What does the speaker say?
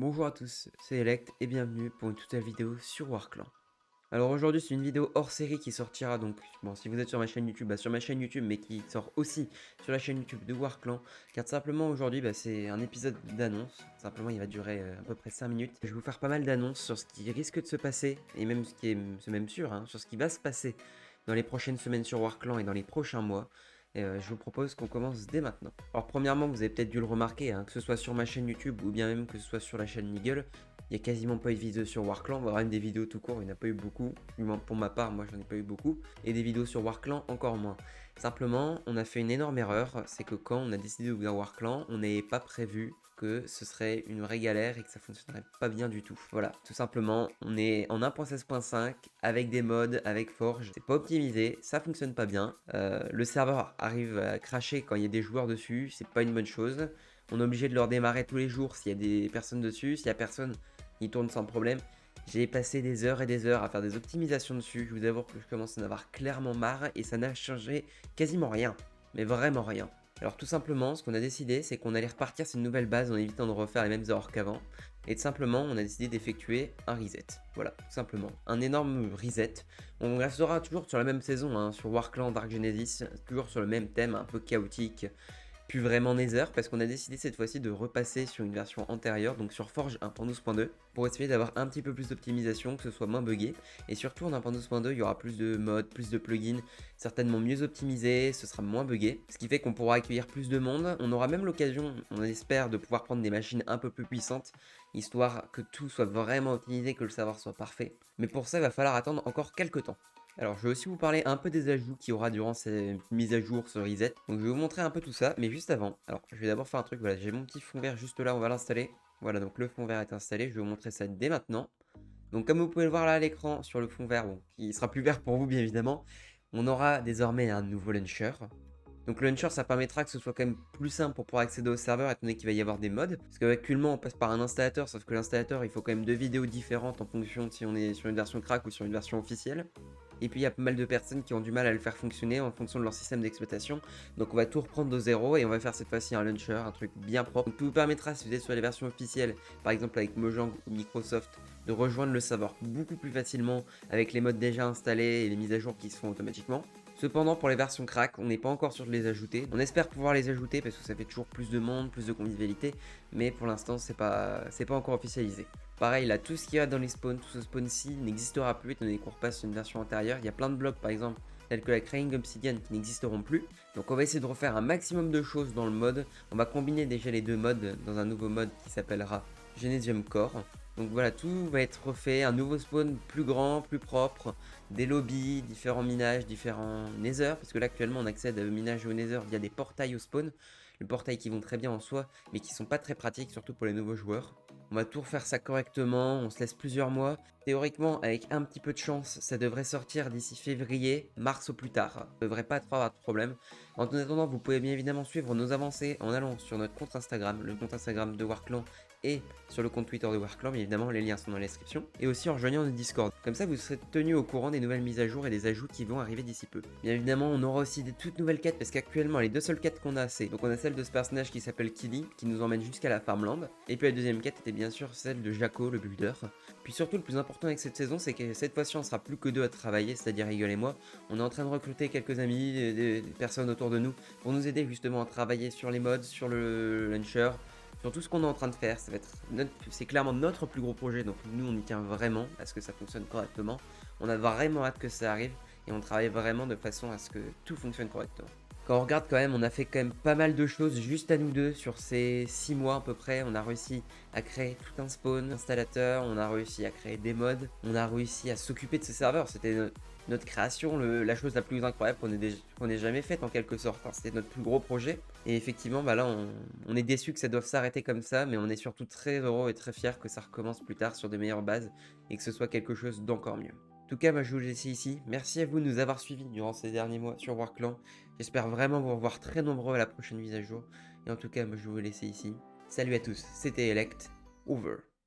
Bonjour à tous, c'est Elect et bienvenue pour une toute nouvelle vidéo sur Warclan. Alors aujourd'hui c'est une vidéo hors série qui sortira donc, bon si vous êtes sur ma chaîne YouTube, sur ma chaîne YouTube mais qui sort aussi sur la chaîne YouTube de Warclan, car simplement aujourd'hui c'est un épisode d'annonce, simplement il va durer à peu près 5 minutes. Je vais vous faire pas mal d'annonces sur ce qui risque de se passer, et même ce qui est c'est même sûr, sur ce qui va se passer dans les prochaines semaines sur Warclan et dans les prochains mois. Et je vous propose qu'on commence dès maintenant. Alors premièrement, vous avez peut-être dû le remarquer, que ce soit sur ma chaîne YouTube ou bien même que ce soit sur la chaîne Niggle, il n'y a quasiment pas eu de vidéos sur Warclan, voire même des vidéos tout court, il n'y en a pas eu beaucoup. Du moins pour ma part, moi j'en ai pas eu beaucoup. Et des vidéos sur Warclan, encore moins. Simplement, on a fait une énorme erreur, c'est que quand on a décidé d'ouvrir Warclan, on n'avait pas prévu que ce serait une vraie galère et que ça fonctionnerait pas bien du tout. Voilà, tout simplement, on est en 1.16.5 avec des mods, avec Forge, c'est pas optimisé, ça fonctionne pas bien. Le serveur arrive à cracher quand il y a des joueurs dessus, c'est pas une bonne chose. On est obligé de leur démarrer tous les jours s'il y a des personnes dessus, s'il y a personne, il tourne sans problème. J'ai passé des heures et des heures à faire des optimisations dessus, je vous avoue que je commence à en avoir clairement marre et ça n'a changé quasiment rien, mais vraiment rien. Alors tout simplement, ce qu'on a décidé, c'est qu'on allait repartir sur une nouvelle base en évitant de refaire les mêmes erreurs qu'avant. Et tout simplement, on a décidé d'effectuer un reset. Voilà, tout simplement. Un énorme reset. On restera toujours sur la même saison, sur Warclan Dark Genesis, toujours sur le même thème, un peu chaotique, plus vraiment Nether, parce qu'on a décidé cette fois-ci de repasser sur une version antérieure, donc sur Forge 1.12.2, pour essayer d'avoir un petit peu plus d'optimisation, que ce soit moins buggé. Et surtout en 1.12.2, il y aura plus de mods, plus de plugins, certainement mieux optimisés, ce sera moins buggé, ce qui fait qu'on pourra accueillir plus de monde. On aura même l'occasion, on espère, de pouvoir prendre des machines un peu plus puissantes, histoire que tout soit vraiment optimisé, que le serveur soit parfait. Mais pour ça, il va falloir attendre encore quelques temps. Alors je vais aussi vous parler un peu des ajouts qu'il y aura durant ces mises à jour, ce reset. Donc je vais vous montrer un peu tout ça, mais juste avant. Alors je vais d'abord faire un truc, voilà, j'ai mon petit fond vert juste là, on va l'installer. Voilà, donc le fond vert est installé, je vais vous montrer ça dès maintenant. Donc comme vous pouvez le voir là à l'écran, sur le fond vert, bon, qui sera plus vert pour vous bien évidemment, on aura désormais un nouveau launcher. Donc le launcher, ça permettra que ce soit quand même plus simple pour pouvoir accéder au serveur, étant donné qu'il va y avoir des mods. Parce qu'actuellement, on passe par un installateur, sauf que l'installateur, il faut quand même deux vidéos différentes en fonction de si on est sur une version crack ou sur une version officielle. Et puis il y a pas mal de personnes qui ont du mal à le faire fonctionner en fonction de leur système d'exploitation. Donc on va tout reprendre de zéro et on va faire cette fois-ci un launcher, un truc bien propre. Donc tout vous permettra, si vous êtes sur les versions officielles, par exemple avec Mojang ou Microsoft, de rejoindre le serveur beaucoup plus facilement avec les mods déjà installés et les mises à jour qui se font automatiquement. Cependant, pour les versions crack, on n'est pas encore sûr de les ajouter. On espère pouvoir les ajouter parce que ça fait toujours plus de monde, plus de convivialité, mais pour l'instant, c'est pas encore officialisé. Pareil, là, tout ce qu'il y a dans les spawns, tout ce spawn-ci n'existera plus étant donné qu'on repasse sur une version antérieure. Il y a plein de blocs, par exemple, tels que la Crying Obsidian qui n'existeront plus. Donc on va essayer de refaire un maximum de choses dans le mode. On va combiner déjà les deux modes dans un nouveau mode qui s'appellera Genesium Core. Donc voilà, tout va être refait, un nouveau spawn plus grand, plus propre, des lobbies, différents minages, différents nether, parce que là actuellement on accède au minage au nether via des portails au spawn, les portails qui vont très bien en soi, mais qui sont pas très pratiques, surtout pour les nouveaux joueurs. On va tout refaire ça correctement, on se laisse plusieurs mois. Théoriquement, avec un petit peu de chance, ça devrait sortir d'ici février, mars au plus tard. Ça devrait pas trop avoir de problème. En attendant, vous pouvez bien évidemment suivre nos avancées en allant sur notre compte Instagram, le compte Instagram de Warclan, et sur le compte Twitter de Warclan, bien évidemment les liens sont dans la description, et aussi en rejoignant notre Discord. Comme ça vous serez tenu au courant des nouvelles mises à jour et des ajouts qui vont arriver d'ici peu. Bien évidemment on aura aussi des toutes nouvelles quêtes, parce qu'actuellement les deux seules quêtes qu'on a c'est, donc on a celle de ce personnage qui s'appelle Killy, qui nous emmène jusqu'à la Farmland, et puis la deuxième quête était bien sûr celle de Jaco le builder. Puis surtout le plus important avec cette saison c'est que cette fois-ci on sera plus que deux à travailler, c'est-à-dire Eagle et moi. On est en train de recruter quelques amis, des personnes autour de nous, pour nous aider justement à travailler sur les mods, sur le launcher, sur tout ce qu'on est en train de faire. Ça va être c'est clairement notre plus gros projet, donc nous on y tient vraiment à ce que ça fonctionne correctement. On a vraiment hâte que ça arrive et on travaille vraiment de façon à ce que tout fonctionne correctement. Quand on regarde quand même, on a fait quand même pas mal de choses juste à nous deux sur ces 6 mois à peu près. On a réussi à créer tout un spawn installateur, on a réussi à créer des mods, on a réussi à s'occuper de ce serveur. C'était notre création, la chose la plus incroyable qu'on ait jamais faite en quelque sorte. C'était notre plus gros projet. Et effectivement, bah là, on est déçu que ça doive s'arrêter comme ça, mais on est surtout très heureux et très fiers que ça recommence plus tard sur de meilleures bases et que ce soit quelque chose d'encore mieux. En tout cas, moi je vous laisse ici. Merci à vous de nous avoir suivis durant ces derniers mois sur Warclan. J'espère vraiment vous revoir très nombreux à la prochaine mise à jour. Et en tout cas, moi je vais vous laisser ici. Salut à tous, c'était Elect, over.